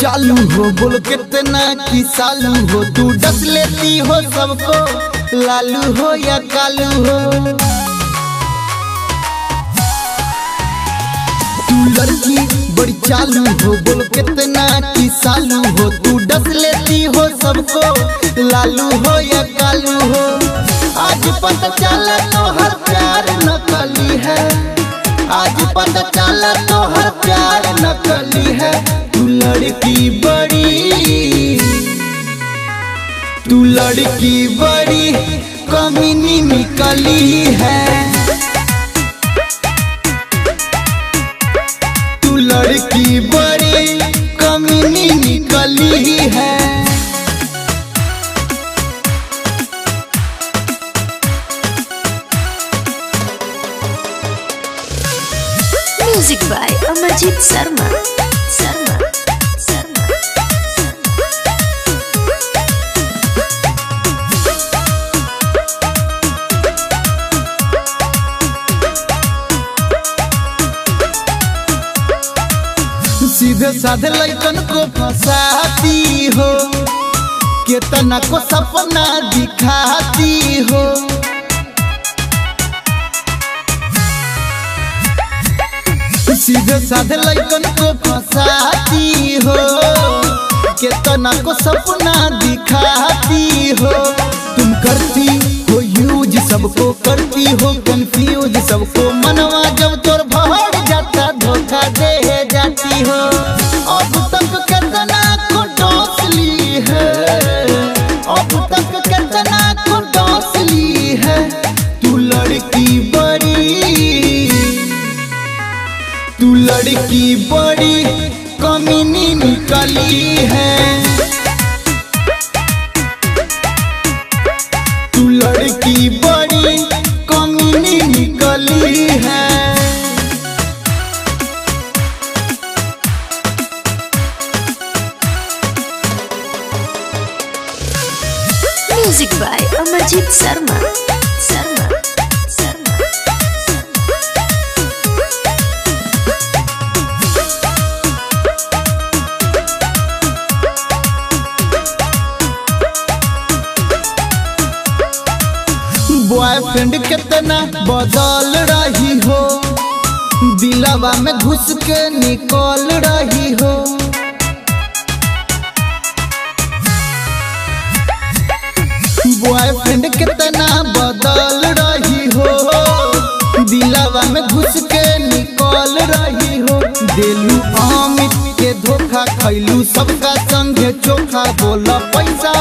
चालू हो, बोल कितना की सालू हो। तू डस लेती हो सबको, लालू हो या कालू हो। तू लड़की बड़ी चालू हो, बोल कितना की सालू हो। तू डस लेती हो सबको, लालू हो या कालू हो। आज पता चला तो हर प्यार नकली है, आज पता चला तो हर प्यार नकली है। तू लड़की बड़ी कमीनी निकली है। तू लड़की बड़ी कमीनी निकली है। Music by Amarjeet Sharma. सीधे साधे लड़कन को फंसाती हो, कितना को सपना दिखाती हो। सीधे साधे लड़कन को फंसाती हो, कितना को सपना दिखाती हो। तुम करती हो यूज सबको, करती हो कंफ्यूज सबको। मनवा जब तोर भर जाता, धोखा दे जाती हो। अब तक कितना को डोसली है, अब तक कितना को डोसली है। तू लड़की बड़ी कमीनी निकली है। तू लड़की बड़ी कमीनी निकली है। Music by Amarjeet Sharma. Boyfriend कितना बदल रही हो, दिलवा में घुस के निकल रही हो। बॉयफ्रेंड कितना बदल रही हो, दिलवा में घुस के निकल रही हो। दिलू अमित के धोखा खैलू, सबका संगे चोखा। बोला पैसा